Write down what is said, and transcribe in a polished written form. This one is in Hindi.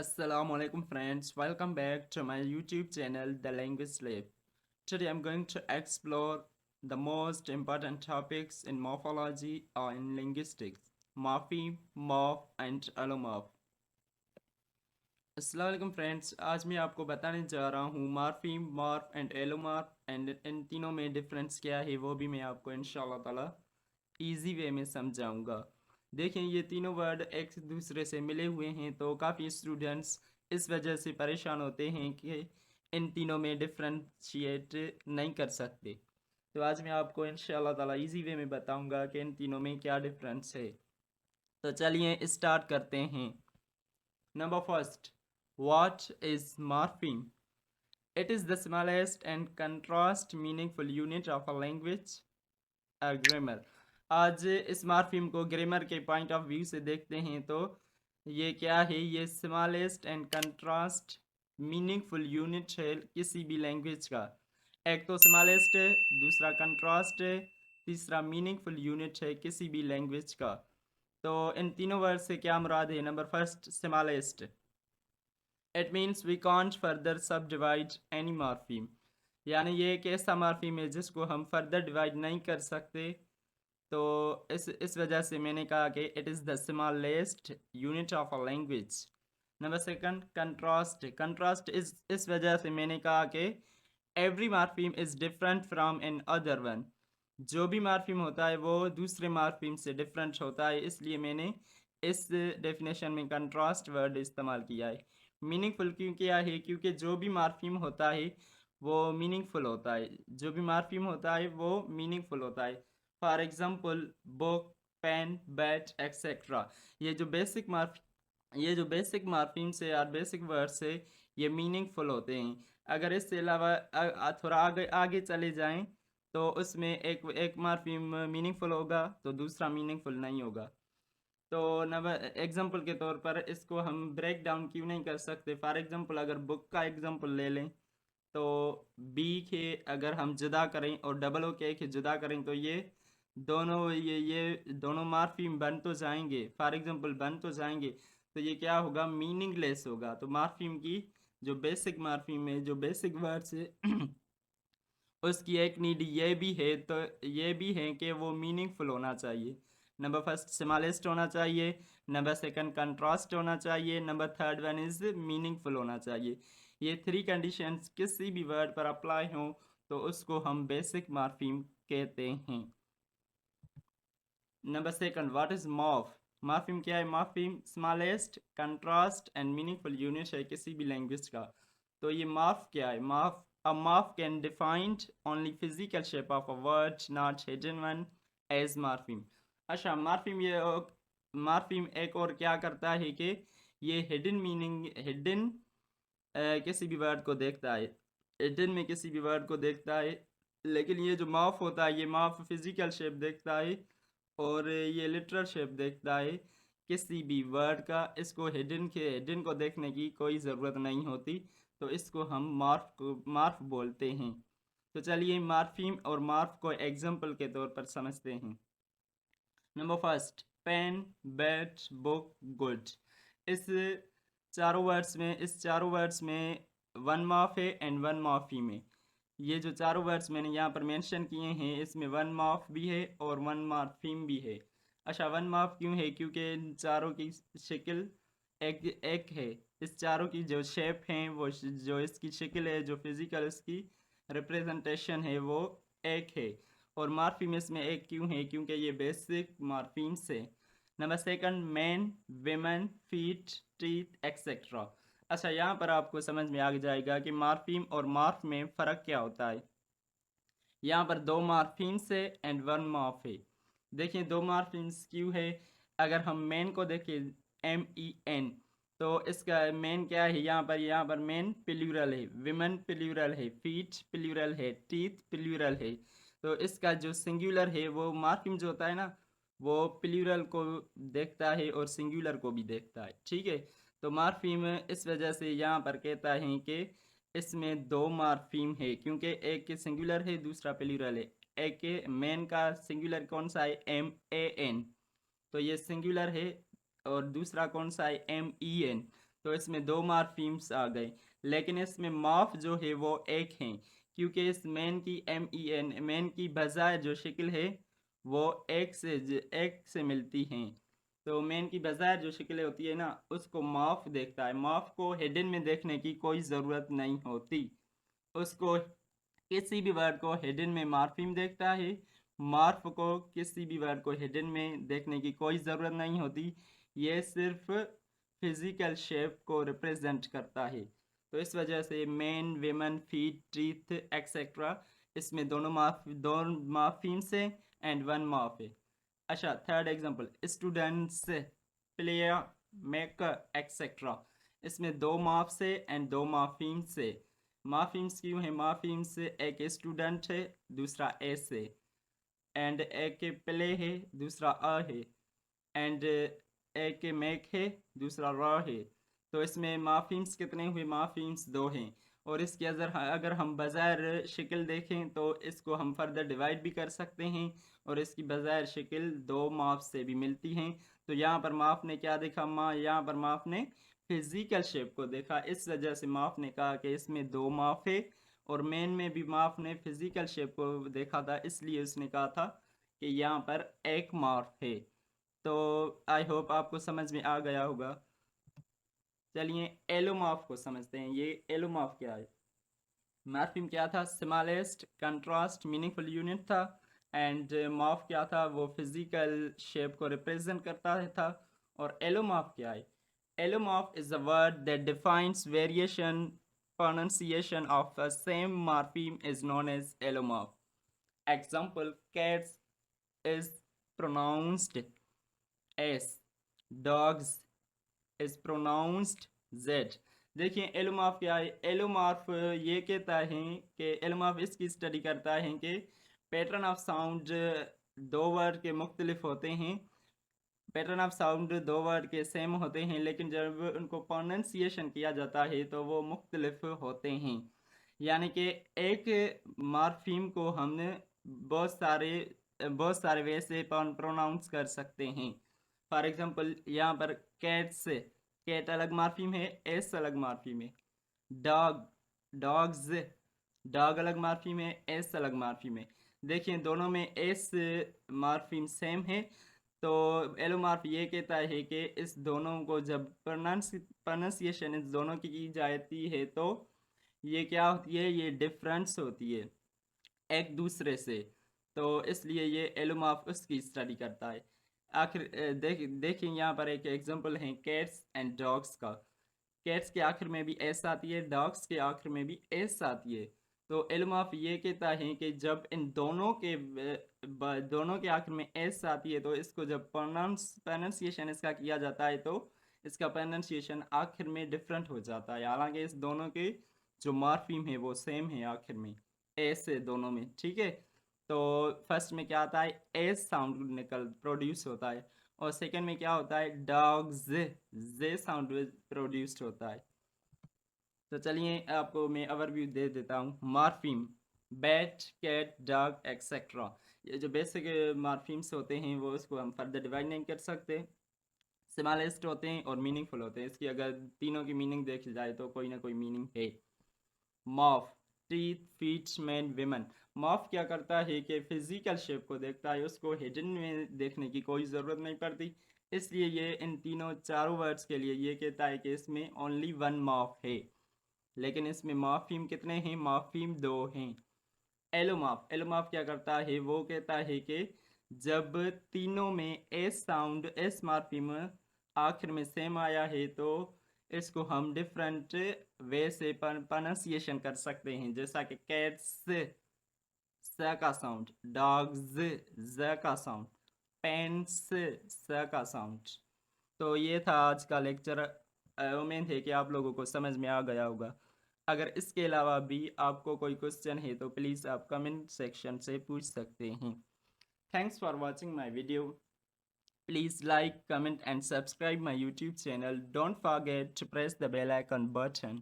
Assalamualaikum friends, welcome back to my YouTube channel The Language Lab. Today I'm going to explore the most important topics in morphology or in linguistics, morpheme, morph and allomorph. अस्सलाम वालेकुम फ्रेंड्स, आज मैं आपको बताने जा रहा हूँ morpheme, morph and allomorph and इन तीनों में डिफरेंस क्या है वो भी मैं आपको इंशाल्लाह ताला इजी वे में समझाऊंगा। देखें, ये तीनों वर्ड एक दूसरे से मिले हुए हैं तो काफ़ी स्टूडेंट्स इस वजह से परेशान होते हैं कि इन तीनों में डिफ्रेंशिएट नहीं कर सकते। तो आज मैं आपको इंशाल्लाह ताला इजी वे में बताऊंगा कि इन तीनों में क्या डिफरेंस है। तो चलिए स्टार्ट करते हैं। Number first, what is morpheme? It is the smallest and contrast meaningful unit of a language, a grammar. आज इस मॉर्फीम को ग्रामर के पॉइंट ऑफ व्यू से देखते हैं तो ये क्या है, ये smallest and contrast meaningful unit है किसी भी लैंग्वेज का। एक तो स्मॉलेस्ट है, दूसरा कंट्रास्ट है, तीसरा मीनिंगफुल यूनिट है किसी भी लैंग्वेज का। तो इन तीनों वर्ड से क्या मुराद है? Number first, smallest. It means we can't further subdivide any morpheme, यानी ये एक ऐसा मॉर्फीम है जिसको हम फर्दर डिवाइड नहीं कर सकते। तो इस वजह से मैंने कहा कि it is the smallest unit of a language. Number second, contrast. Contrast इस वजह से मैंने कहा कि every morpheme is different from another one. जो भी मार्फीम होता है वो दूसरे मार्फीम से डिफरेंट होता है, इसलिए मैंने इस डेफिनेशन में कंट्रास्ट वर्ड इस्तेमाल किया है। मीनिंगफुल क्यों किया है? क्योंकि जो भी मार्फीम होता है वो मीनिंगफुल होता है, जो भी मार्फीम होता है वो मीनिंगफुल होता है। For example, book, pen, bat etcetera. ये जो बेसिक मार्फ ये जो बेसिक मार्फीम्स है और बेसिक वर्ड्स है ये मीनिंगफुल होते हैं। अगर इससे अलावा थोड़ा आगे आगे चले जाएं तो उसमें एक एक मार्फीम मीनिंगफुल होगा तो दूसरा मीनिंगफुल नहीं होगा। तो नंबर एग्जांपल के तौर पर इसको हम ब्रेक डाउन क्यों नहीं कर सकते? फॉर एग्जांपल अगर बुक का एग्जांपल ले लें तो बी के अगर हम जुदा करें और डबल ओ के जुदा करें तो ये दोनों मार्फीम बन तो जाएंगे, फॉर एग्जांपल बन तो जाएंगे, तो ये क्या होगा? मीनिंगलेस होगा। तो मार्फीम की जो बेसिक मार्फीम है, जो बेसिक वर्ड्स है उसकी एक नीड ये भी है, तो ये भी है कि वो मीनिंगफुल होना चाहिए। नंबर फर्स्ट, स्मॉलेस्ट होना चाहिए। नंबर सेकंड, कंट्रास्ट होना चाहिए। Number third one is meaningful होना चाहिए। ये थ्री कंडीशंस किसी भी वर्ड पर अप्लाई हों तो उसको हम बेसिक मार्फीम कहते हैं। Number second, what is morph? Morpheme क्या है? Morpheme smallest, contrast and meaningful unit है किसी भी लैंग्वेज का। तो ये मॉर्फ क्या है? Morph, a morph can defined only physical shape of a word, not hidden one as morpheme. अच्छा, मॉर्फीम एक और क्या करता है कि ये हिडन मीनिंग, हिडन किसी भी वर्ड को देखता है, हिडन में किसी भी वर्ड को देखता है। लेकिन ये जो मॉर्फ होता है ये मॉर्फ फिजिकल शेप देखता है और ये लिटरल शेप देखता है किसी भी वर्ड का। इसको हिडन को देखने की कोई ज़रूरत नहीं होती, तो इसको हम मार्फ बोलते हैं। तो चलिए मार्फीम और मार्फ को एग्जाम्पल के तौर पर समझते हैं। Number first, pen, bat, book, good. इस इस चारों वर्ड्स में वन मार्फ है एंड वन मार्फीम है। ये जो चारों वर्ड्स मैंने यहाँ पर मेंशन किए हैं इसमें वन मार्फ भी है और वन मार्फीम भी है। अच्छा, वन मार्फ क्यों है? क्योंकि इन चारों की शक्ल एक एक है। इस चारों की जो शेप है, वो जो इसकी शक्ल है, जो फिजिकल इसकी रिप्रेजेंटेशन है वो एक है। और मार्फीम इसमें एक क्यों है? क्योंकि ये बेसिक मार्फीम से। Number second, man, women, feet, teeth etcetera. अच्छा, यहाँ पर आपको समझ में आ जाएगा कि मार्फीम और मार्फ में फ़र्क क्या होता है। यहाँ पर दो मार्फिन्स है एंड वन मार्फ है। देखिए, दो मार्फिन्स क्यों है? अगर हम मेन को देखें, MEN, तो इसका मेन क्या है? यहाँ पर मेन प्लूरल है, विमेन प्लूरल है, फीट प्लूरल है, टीथ प्लूरल है। तो इसका जो सिंगुलर है वो मार्फिम जो होता है ना, वो प्लूरल को देखता है और सिंगुलर को भी देखता है। ठीक है, तो मार्फिम इस वजह से यहाँ पर कहता है कि इसमें दो मार्फीम है, क्योंकि एक सिंगुलर है दूसरा प्लूरल है। एक के मेन का सिंगुलर कौन सा है? MAN, तो ये सिंगुलर है। और दूसरा कौन सा है? MEN, तो इसमें 2 मार्फीम्स आ गए, लेकिन इसमें मॉर्फ जो है वो एक हैं, क्योंकि इस मैन की MEN मैन की बजाय जो शक्ल है वो एक से मिलती हैं। तो मैन की बजाय जो शक्ल होती है ना, उसको मॉर्फ देखता है। मॉर्फ को हिडन में देखने की कोई ज़रूरत नहीं होती, उसको किसी भी वर्ड को हिडन में मार्फिम देखता है। मार्फ को किसी भी वर्ड को हिडन में देखने की कोई ज़रूरत नहीं होती, ये सिर्फ फिजिकल शेप को रिप्रेजेंट करता है। तो इस वजह से man, women, feet, teeth etcetera, इसमें दो मार्फिम्स है एंड वन मार्फ है। अच्छा, third example, students, player, maker etcetera, इसमें 2 मार्फ्स है एंड 2 मार्फिम्स है। मार्फिम्स क्यों है? मार्फिम्स एक स्टूडेंट है, दूसरा एस है, एंड एक प्ले है, दूसरा अ है, एंड एक मेक है, दूसरा र है। तो इसमें मार्फिम्स कितने हुए? मार्फिम्स 2 हैं। और इसके अगर हम बज़ार शक्ल देखें तो इसको हम फर्दर डिवाइड भी कर सकते हैं, और इसकी बज़ार शक्ल 2 मार्फ से भी मिलती हैं। तो यहाँ पर मार्फ ने क्या देखा? यहाँ पर मार्फ ने फिजिकल शेप को देखा, इस वजह से मार्फ ने कहा कि इसमें 2 मार्फ है। और मेन में भी मार्फ ने फिजिकल शेप को देखा था, इसलिए उसने कहा था कि यहाँ पर एक मार्फ है। तो आई होप आपको समझ में आ गया होगा। चलिए एलोमॉर्फ को समझते हैं। ये एलोमॉर्फ क्या है? मॉर्फिम क्या था? स्मॉलेस्ट, कंट्रास्ट, मीनिंगफुल यूनिट था। एंड मॉर्फ क्या था? वो फिजिकल शेप को रिप्रेजेंट करता था। और एलोमॉर्फ क्या है? Allomorph is a word that defines variation pronunciation of a same morpheme is known as allomorph. Example: cats is pronounced S, dogs is pronounced Z। देखिए एलोमॉर्फ क्या है? एलोमॉर्फ ये कहता है कि एलोमॉर्फ इसकी स्टडी करता है कि पैटर्न ऑफ साउंड दो वर्ड के मुख्तलिफ होते हैं। पैटर्न ऑफ साउंड दो वर्ड के सेम होते हैं, लेकिन जब उनको प्रोनंसिएशन किया जाता है तो वो मुख्तलिफ होते हैं। यानी कि एक मार्फीम को हमने बहुत सारे वे से प्रोनाउंस कर सकते हैं। फॉर एग्जांपल यहाँ पर कैट्स, कैट अलग मार्फीम है, एस अलग मार्फीम है। डॉग, डॉग्स, डॉग अलग मार्फीम है, एस अलग मार्फीम है। देखिए दोनों में एस मार्फीम सेम है। तो एलोमॉर्फ ये कहता है कि इस दोनों को जब प्रोनाउंसिएशन इस दोनों की जाती है तो ये क्या होती है? ये डिफरेंस होती है एक दूसरे से। तो इसलिए ये एलोमॉर्फ उसकी स्टडी करता है। आखिर देखिए यहाँ पर एक एग्जांपल है कैट्स एंड डॉग्स का। कैट्स के आखिर में भी एस आती है, डॉग्स के आखिर में भी एस आती है। तो एलोमॉर्फ ये कहता है कि जब इन दोनों के आखिर में एस आती है तो इसको जब प्रोनाउंसिएशन इसका किया जाता है तो इसका प्रोनाउंसिएशन आखिर में डिफरेंट हो जाता है। हालांकि इस दोनों के जो मार्फीम है वो सेम है आखिर में, एस है दोनों में, ठीक है। तो फर्स्ट में क्या आता है? एस साउंड प्रोड्यूस होता है। और सेकंड में क्या होता है? डॉग्स, जे साउंड प्रोड्यूस्ड होता है। तो चलिए आपको मैं ओवरव्यू दे देता हूँ। Morpheme: bat, cat, dog etcetera. ये जो बेसिक मार्फीम्स होते हैं वो उसको हम फर्दर डिवाइड नहीं कर सकते। स्मॉलेस्ट होते हैं और मीनिंगफुल होते हैं। इसकी अगर तीनों की मीनिंग देखी जाए तो कोई ना कोई मीनिंग है। Morph: teeth, feet, man, women. Morph क्या करता है कि फिजिकल शेप को देखता है, उसको हिडन में देखने की कोई ज़रूरत नहीं पड़ती। इसलिए ये इन चारों वर्ड्स के लिए ये कहता है कि इसमें ओनली वन मॉर्फ है। लेकिन इसमें मॉर्फीम कितने हैं? मॉर्फीम 2 हैं। एलोमॉर्फ: एलोमॉर्फ क्या करता है? वो कहता है कि जब तीनों में एस साउंड, एस मॉर्फीम आखिर में सेम आया है तो इसको हम डिफरेंट वे से प्रोनाउंसिएशन कर सकते हैं। जैसा कि कैट्स, स का साउंड, डॉग्स, ज का साउंड, पेन्स, स का साउंड। तो ये था आज का लेक्चर। उम्मीद है कि आप लोगों को समझ में आ गया होगा। अगर इसके अलावा भी आपको कोई क्वेश्चन है तो प्लीज़ आप कमेंट सेक्शन से पूछ सकते हैं। Thanks for watching my video. Please like, comment and subscribe my YouTube channel. Don't forget to press the bell icon button.